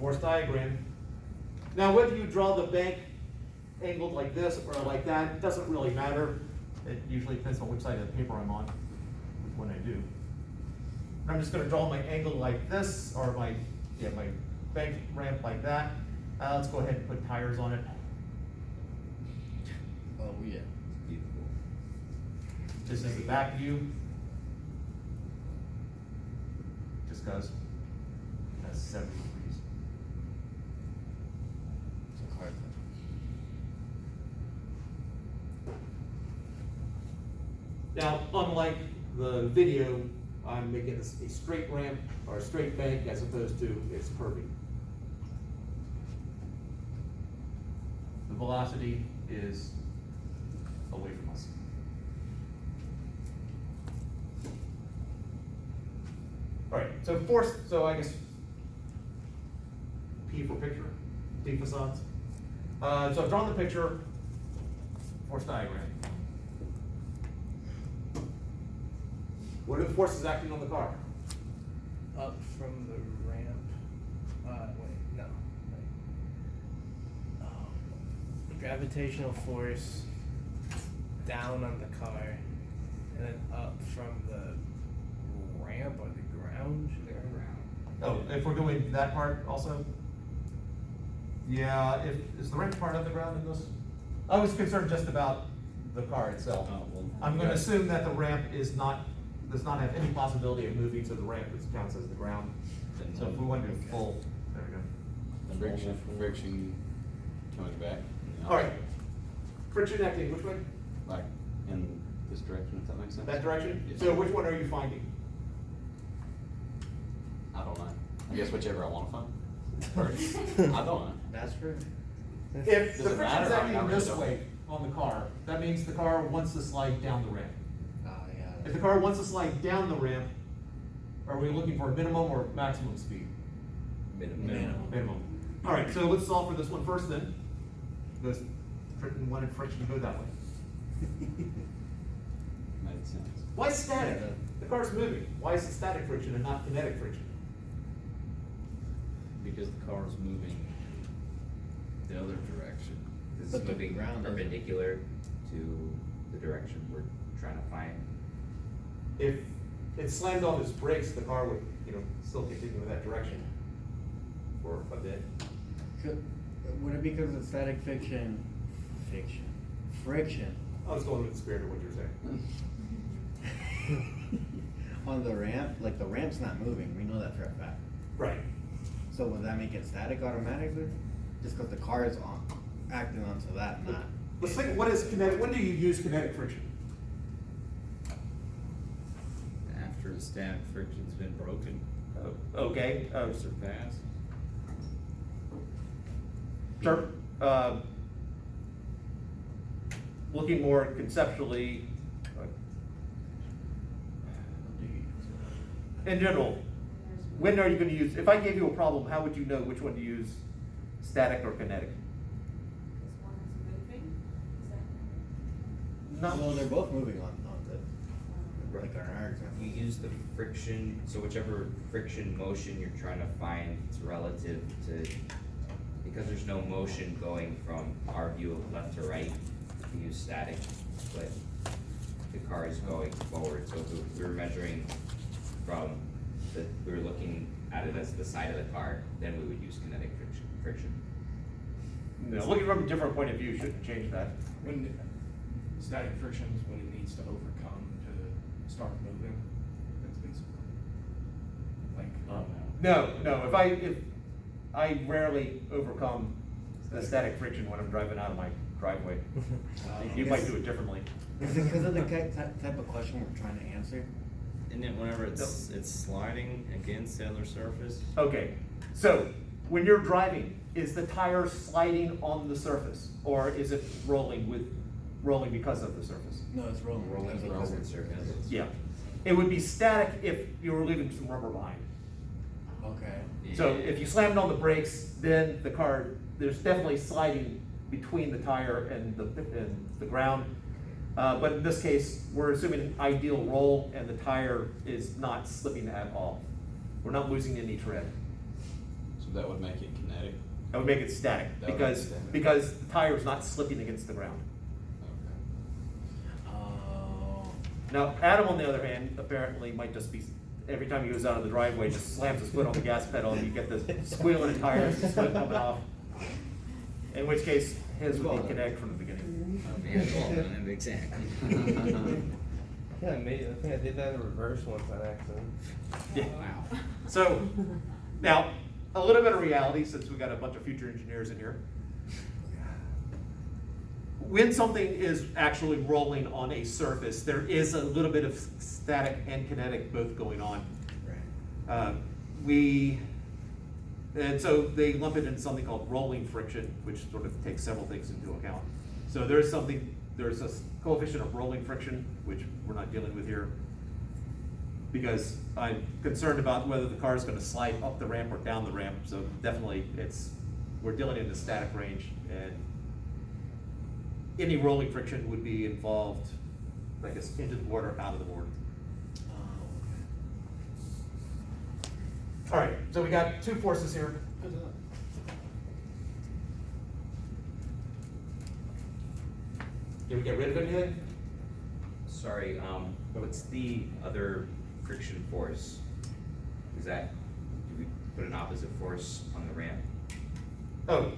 force diagram. Now, whether you draw the bank angled like this or like that, it doesn't really matter. It usually depends on which side of the paper I'm on when I do. I'm just going to draw my angle like this, or my bank ramp like that. Let's go ahead and put tires on it. Oh, yeah. Beautiful. This is the back view. Just goes. That's 70 degrees. It's a hard one. Now, unlike the video, I'm making a straight ramp or a straight bank as opposed to it's curving. The velocity is away from us. All right, so force, so I guess P for picture, T facades. So I've drawn the picture, force diagram. What are the forces acting on the car? Up from the ramp. Wait, no. Wait. Gravitational force down on the car, and then up from the ramp or the ground. Oh, if we're doing that part also? Yeah, is the ramp part of the ground in this? I was concerned just about the car itself. Oh, well, I'm gonna yeah. assume that the ramp does not have any possibility of moving, so the ramp counts as the ground. So if we want to do full, there we go. Friction coming back. All right, friction acting, which way? Like in this direction, if that makes sense. That direction? Yes. So which one are you finding? I don't know. I guess whichever I want to find. I don't know. That's true. If the Doesn't friction's matter, I acting really this don't. way on the car, that means the car wants to slide down the ramp. Oh, yeah. If the car wants to slide down the ramp, are we looking for minimum or maximum speed? Minimum. All right, so let's solve for this one first then. Because Britain wanted friction to go that way. Made sense. Why static? The car's moving. Why is it static friction and not kinetic friction? Because the car is moving the other direction. This But is the moving ground is- perpendicular to the direction we're trying to find. If it slammed on its brakes, the car would, still continue in that direction for a bit. Would it be because of static friction? I was going with the spirit of what you're saying. On the ramp, like the ramp's not moving, we know that for a fact. Right. So would that make it static automatically? Just because the car is acting onto that, not. Let's think, what is kinetic, when do you use kinetic friction? After the static friction's been broken, Okay, or surpassed. sure. Looking more conceptually, in general, when are you gonna use, if I gave you a problem, how would you know which one to use, static or kinetic? This one is moving, is that? Well, they're both moving on the, Right. like our example. We use the friction, so whichever friction motion you're trying to find, it's relative to, because there's no motion going from our view of left to right, we use static, but the car is going forward, so if we were measuring from we were looking at it as the side of the car, then we would use kinetic friction. No, looking from a different point of view shouldn't change that. When static friction is when it needs to overcome to start moving, that's basically like. No, if I rarely overcome the static friction when I'm driving out of my driveway. You might do it differently. Is it because of the type of question we're trying to answer? And then whenever it's sliding against the other surface, Okay, so when you're driving, is the tire sliding on the surface, or is it rolling because of the surface? No, it's rolling. Rolling because of because the- it's surface. Yeah, it would be static if you were leaving some rubber behind. Okay. So if you slammed on the brakes, then the car, there's definitely sliding between the tire and the ground. But in this case, we're assuming an ideal roll and the tire is not slipping at all. We're not losing any tread. So That would make it kinetic. That would make it static, That would make it because, static. because the tire's not slipping against the ground. Okay. Oh. Now, Adam, on the other hand, apparently might just be, every time he goes out of the driveway, just slams his foot on the gas pedal, and you get the squeal in the tires, the smoke coming off. In which case, his would be kinetic from the beginning. Exactly. Yeah, I think I did that in reverse once on accident. Yeah. Wow. So, now, a little bit of reality, since we got a bunch of future engineers in here. When something is actually rolling on a surface, there is a little bit of static and kinetic both going on. Right. And so they lump it into something called rolling friction, which sort of takes several things into account. So there's a coefficient of rolling friction, which we're not dealing with here, because I'm concerned about whether the car is gonna slide up the ramp or down the ramp, so definitely we're dealing in the static range, and any rolling friction would be involved, I guess, into the board or out of the board. All right, so we got two forces here. Did we get rid of anything? Sorry, what's the other friction force? Is that, do we put an opposite force on the ramp? Oh, Okay.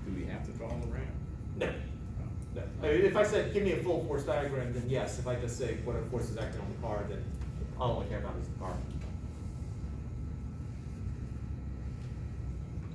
Do we have to draw the ramp? no. No. I mean, if I said, give me a full force diagram, then yes. If I just say what a force is acting on the car, then all I care about is the car.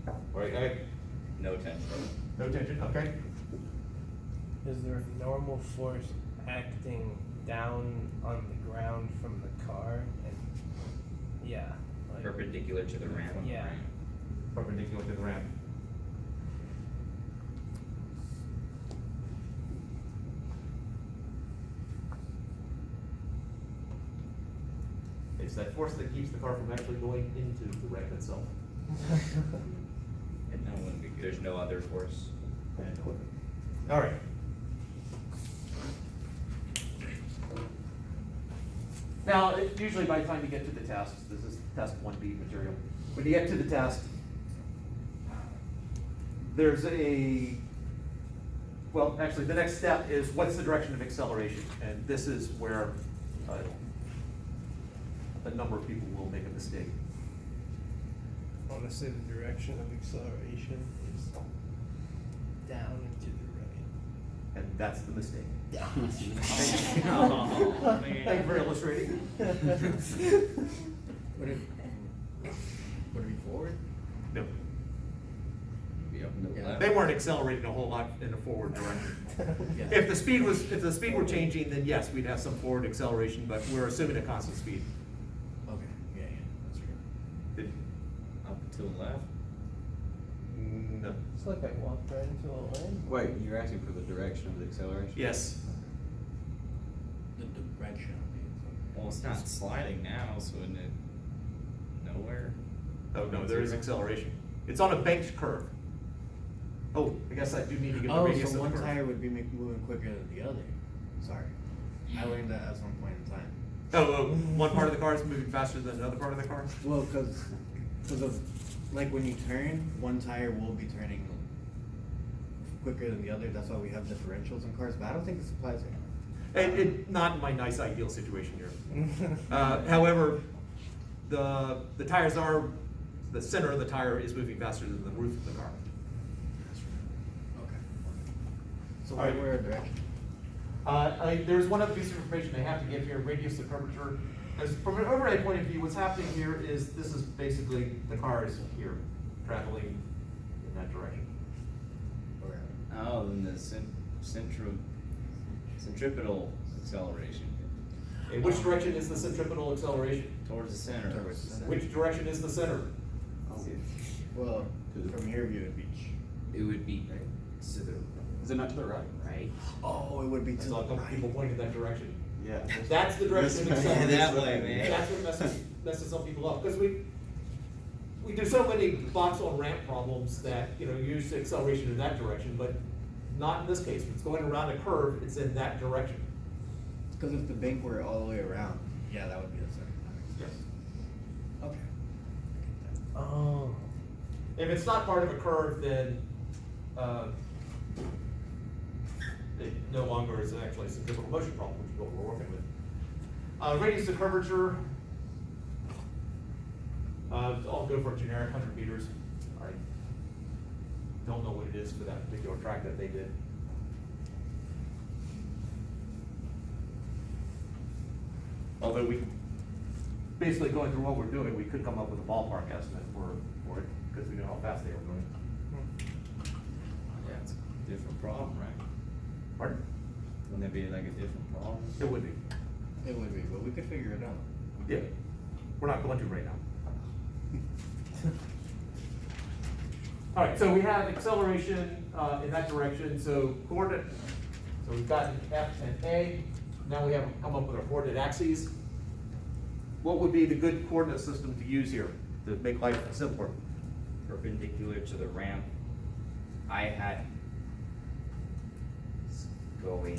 All right, guy? No tension. No tension, okay? Is there a normal force acting down on the ground from the car? And yeah. Like, Perpendicular to the ramp? Yeah. Perpendicular to the ramp. It's that force that keeps the car from actually going into the ramp itself. And that wouldn't be good. There's no other force? All right. Now, usually by the time you get to the test, this is test 1B material. When you get to the test, there's well, actually, the next step is what's the direction of acceleration? And this is where a number of people will make a mistake. I want to say the direction of acceleration is down and to the right. And that's the mistake. Oh, Thank you for illustrating. Would it be forward? No, Be up to the Yeah. left. they weren't accelerating a whole lot in the forward direction. Yeah. If the speed were changing, then yes, we'd have some forward acceleration, but we're assuming a constant speed. Okay, yeah, that's right. Up to the left? No. It's like I walked right into a lane. Wait, you're asking for the direction of the acceleration? Yes. The direction. Well, it's not sliding now, so isn't it nowhere? Oh, no, there is acceleration. It's on a banked curve. Oh, I guess I do need to give the Oh, radius so of one the curve. tire would be moving quicker than the other. Sorry. I learned that at some point in time. Oh, one part of the car is moving faster than another part of the car? Well, because of, like, when you turn, one tire will be turning quicker than the other. That's why we have differentials in cars, but I don't think this applies here. Not in my nice ideal situation here. However, the tires the center of the tire is moving faster than the roof of the car. Okay. So All right. where a direction? There's one other piece of information they have to give here, radius of curvature. As from an overhead point of view, what's happening here is this is basically the car is here, traveling in that direction. Okay. Oh, then the centripetal acceleration In which direction is the centripetal acceleration? towards the center. Towards the center. Which direction is the center? Well, from here view, it'd be. It would be to the Is it not to the right? right. Oh, it would be I to saw a the couple right. people pointing that direction. Yeah. That's the direction of This way. acceleration. That way, man. That's what messes some people up, because we do so many box on ramp problems that, you use the acceleration in that direction, but not in this case. When it's going around a curve, it's in that direction. Because if the bank were all the way around, Yeah, that would be the second time. Yes. Okay. Oh. If it's not part of a curve, then, it no longer is actually a centrifugal motion problem, which is what we're working with. Radius of curvature, I'll go for a generic 100 meters. I don't know what it is for that particular track that they did. Although we, basically going through what we're doing, we could come up with a ballpark estimate for it, because we know how fast they were going. Yeah, it's a different problem, right? Pardon? Wouldn't it be like a different problem? It would be. It would be, but we could figure it out. Yeah. We're not going to right now. All right, so we have acceleration in that direction, so coordinate, so we've gotten F and A. Now we have come up with our coordinate axes. What would be the good coordinate system to use here to make life simpler? Perpendicular to the ramp, I had it's going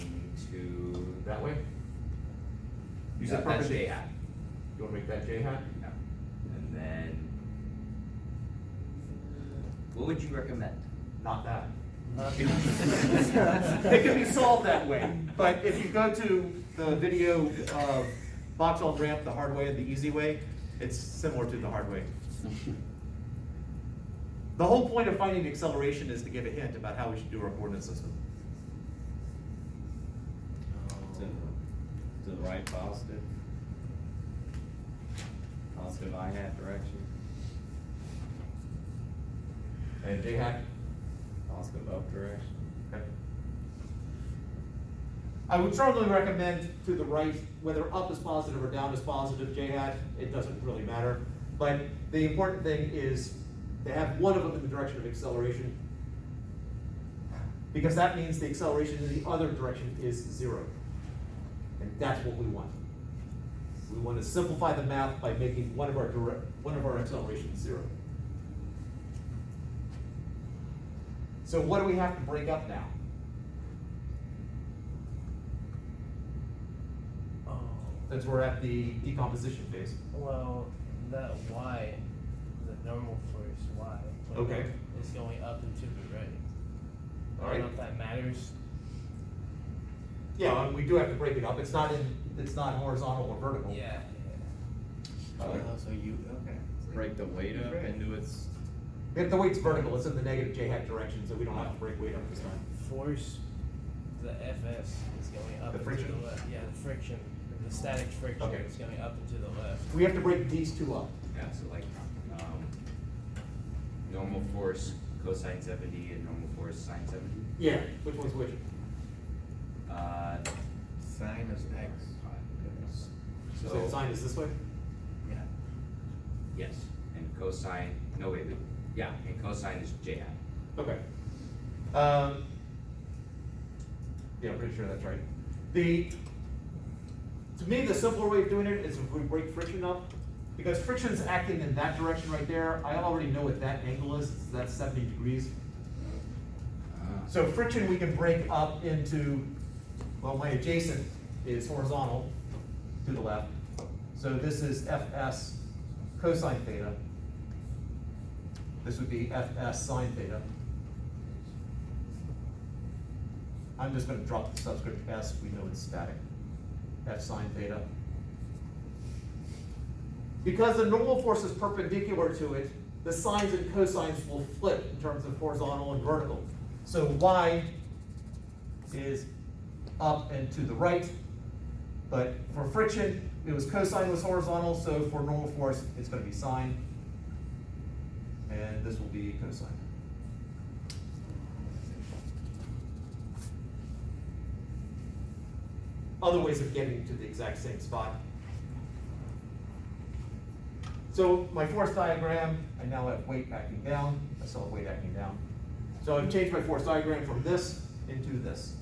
to. That way? You said That's perpendicular. J hat. You wanna make that J hat? Yeah. And then, what would you recommend? Not that. It can be solved that way, but if you go to the video of Boxall ramp, the hard way and the easy way, it's similar to the hard way. The whole point of finding acceleration is to give a hint about how we should do our coordinate system. To the right positive. Positive I hat direction. And J hat? Positive up direction. Okay. I would strongly recommend to the right, whether up is positive or down is positive, J hat, it doesn't really matter. But the important thing is to have one of them in the direction of acceleration, because that means the acceleration in the other direction is 0. And that's what we want. We want to simplify the math by making one of our accelerations 0. So what do we have to break up now? Oh. Since we're at the decomposition phase. Well, that Y, the normal force Y. Okay. Is going up and to the right. All I right. don't know if that matters. Yeah, and we do have to break it up. It's not horizontal or vertical. Yeah. So you, okay. Break the weight up Right. into its. If the weight's vertical, it's in the negative J hat direction, so we don't have to break weight up this time. Force, the Fs is going up The and friction? to the left. Yeah, the friction, the static friction Okay. is going up and to the left. We have to break these two up. Yeah, so like, normal force cosine 70 and normal force sine 70. Yeah. Which one's which? Sine is X. So So, sine is this way? Yeah. yes, and cosine, no wait, yeah, and cosine is J hat. Okay. Yeah, I'm pretty sure that's right. To me, the simpler way of doing it is if we break friction up, because friction's acting in that direction right there. I already know what that angle is. That's 70 degrees. So friction we can break up into, well, my adjacent is horizontal to the left. So this is Fs cosine theta. This would be Fs sine theta. I'm just gonna drop the subscript S, we know it's static. F sine theta. Because the normal force is perpendicular to it, the sines and cosines will flip in terms of horizontal and vertical. So Y is up and to the right, but for friction, it was cosine was horizontal, so for normal force, it's gonna be sine. And this will be cosine. Other ways of getting to the exact same spot. So my force diagram, I now have weight acting down, I still have weight acting down. So I've changed my force diagram from this into this.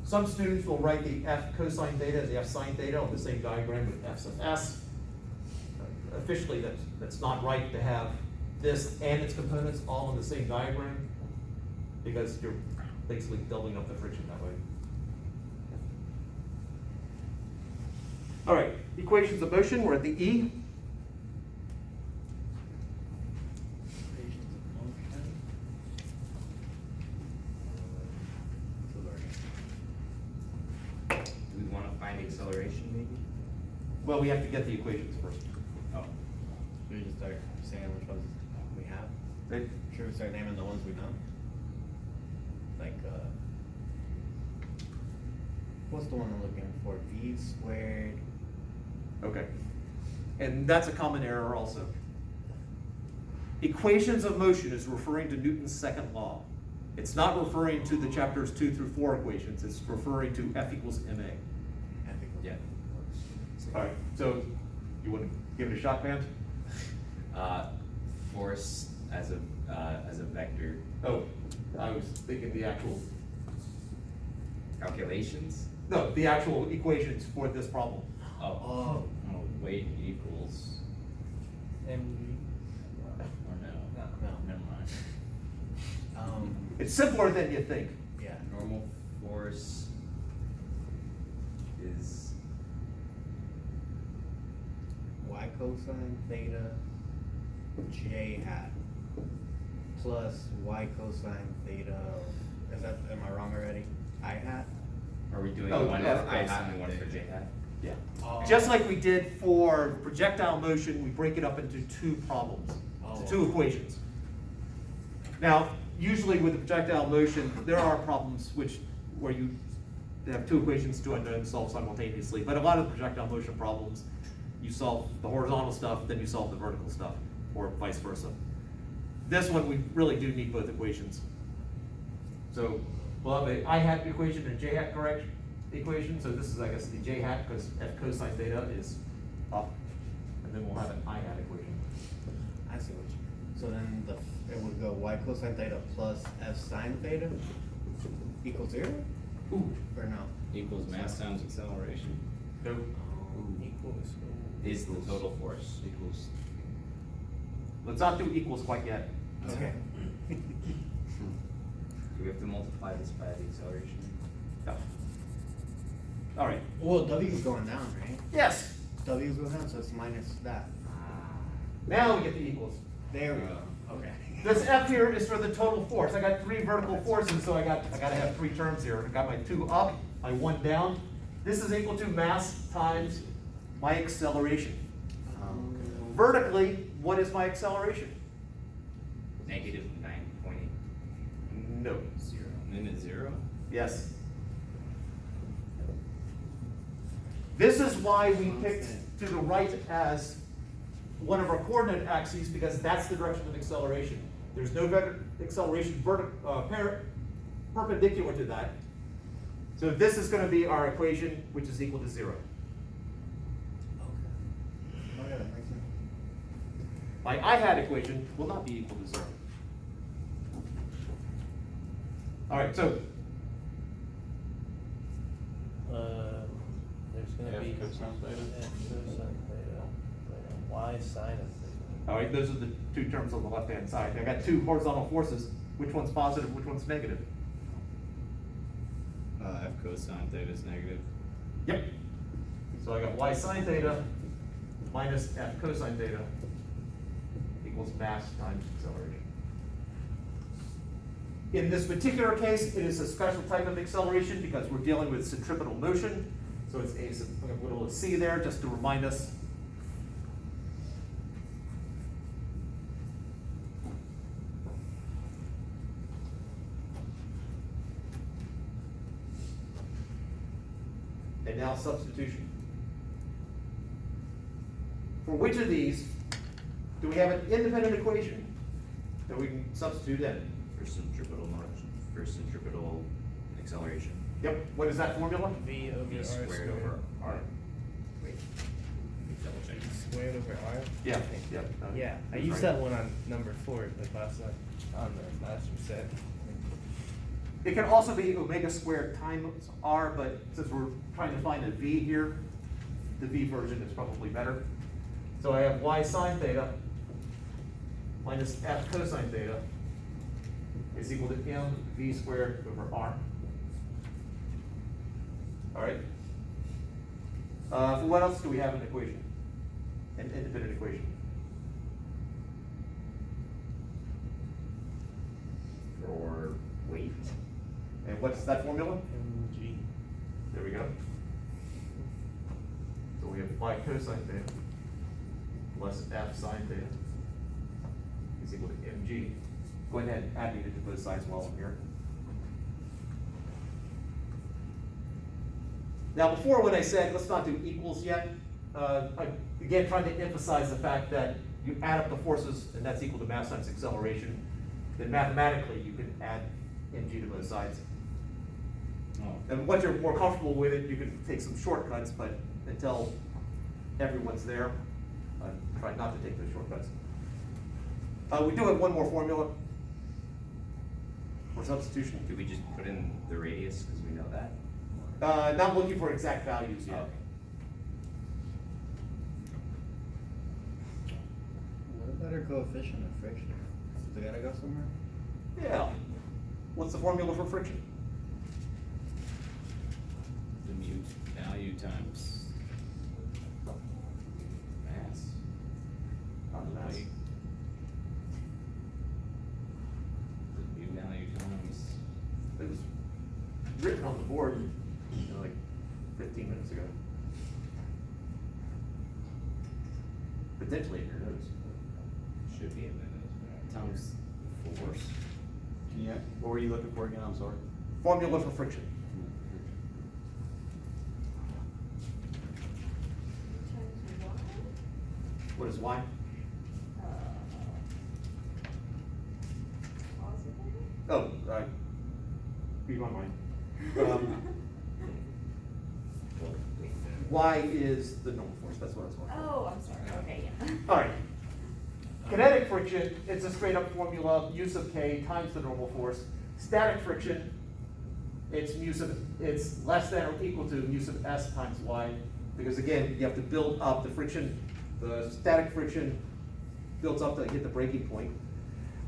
Some students will write the F cosine theta as the F sine theta on the same diagram with F sub S. Officially, that's not right to have this and its components all in the same diagram, because you're basically building up the friction that way. All right, equations of motion, we're at the E. Equations of motion. Do we wanna find acceleration maybe? Well, we have to get the equations first. Oh, Should we just start saying which ones we have? Right? Should we start naming the ones we know? Like, what's the one I'm looking for? V squared. Okay. And that's a common error also. Equations of motion is referring to Newton's second law. It's not referring to the chapters 2 through 4 equations, it's referring to F equals ma. yeah. All right, so you want to give it a shot, man? Force as a vector. Oh, I was thinking the actual, Calculations? no, the actual equations for this problem. Oh, Oh, weight equals, And or no, no. never mind. It's simpler than you think. Yeah. normal force is Y cosine theta J hat plus Y cosine theta, is that, am I wrong already? I hat? Are we doing Oh, one for F I hat cosine and one for theta. J hat? Yeah. Oh. Just like we did for projectile motion, we break it up into two problems, Oh. two equations. Now, usually with the projectile motion, there are problems where you have two equations to and solve simultaneously, but a lot of the projectile motion problems, you solve the horizontal stuff, then you solve the vertical stuff, or vice versa. This one, we really do need both equations. So, we'll have a I hat equation and a J hat correct equation, so this is, I guess, the J hat, because F cosine theta is up, and then we'll have an I hat equation. I see what you, so then it would go Y cosine theta plus F sine theta equals 0? Ooh, Or no? Equals mass times acceleration. no, Equals. Is the total force. Equals. let's not do equals quite yet. Okay. Do we have to multiply this by the acceleration? No. All right, Well, W's going down, right? yes, W's going down, so it's minus that. now we get the equals. There we go. Okay. This F here is for the total force. I got 3 vertical forces, so I gotta have 3 terms here. I got my 2 up, my 1 down. This is equal to mass times my acceleration. Vertically, what is my acceleration? Negative 9.8. No. 0. Isn't it 0? Yes. This is why we picked to the right as one of our coordinate axes, because that's the direction of acceleration. There's no acceleration perpendicular to that. So this is going to be our equation, which is equal to 0. Okay, that makes sense. My I hat equation will not be equal to 0. All right, so There's gonna F be cosine theta. F cosine theta, and Y sine of theta. all right, those are the 2 terms on the left-hand side. I got 2 horizontal forces. Which one's positive? Which one's negative? F cosine theta is negative. Yep. So I got Y sine theta minus F cosine theta equals mass times acceleration. In this particular case, it is a special type of acceleration because we're dealing with centripetal motion. So it's I'm going to put a little C there just to remind us. And now substitution. For which of these do we have an independent equation that we can substitute in? For centripetal motion, for centripetal acceleration. Yep, what is that formula? V over V R squared over R. Wait. Double check. Squared over R? Yeah, yeah. Yeah, I that's used right. that one on number 4, the last one, on the last set. It can also be omega squared times R, but since we're trying to find a V here, the V version is probably better. So I have Y sine theta minus F cosine theta is equal to mv squared over r. All right? For what else do we have an equation? An independent equation? For weight. And what's that formula? mg. There we go. So we have phi cosine theta plus F sine theta is equal to mg. Go ahead and add theta to both sides while I'm here. Now, before when I said let's not do equals yet, I again trying to emphasize the fact that you add up the forces and that's equal to mass times acceleration. Then mathematically you can add mg to both sides. Oh. And once you're more comfortable with it, you can take some shortcuts, but until everyone's there, try not to take those shortcuts. We do have one more formula for substitution. Do we just put in the radius because we know that? Not looking for exact values yet. Okay. What about our coefficient of friction? Does it gotta go somewhere? Yeah. What's the formula for friction? The mu value times mass. On the mass. Weight. The mu value times. It was written on the board, like 15 minutes ago. Potentially in your notes. Should be in the Times force. Yeah. What were you looking for again? I'm sorry. Formula for friction. Times one, What is y? positive? Oh, read my mind. Y is the normal force, that's what I was going for. Oh, I'm sorry, okay, yeah. All right. Kinetic friction, it's a straight up formula, mu sub k times the normal force. Static friction, it's less than or equal to mu sub s times y, because again, you have to build up the friction, the static friction builds up to hit the breaking point.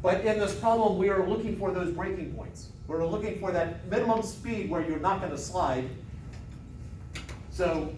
But in this problem, we are looking for those breaking points. We're looking for that minimum speed where you're not gonna slide. So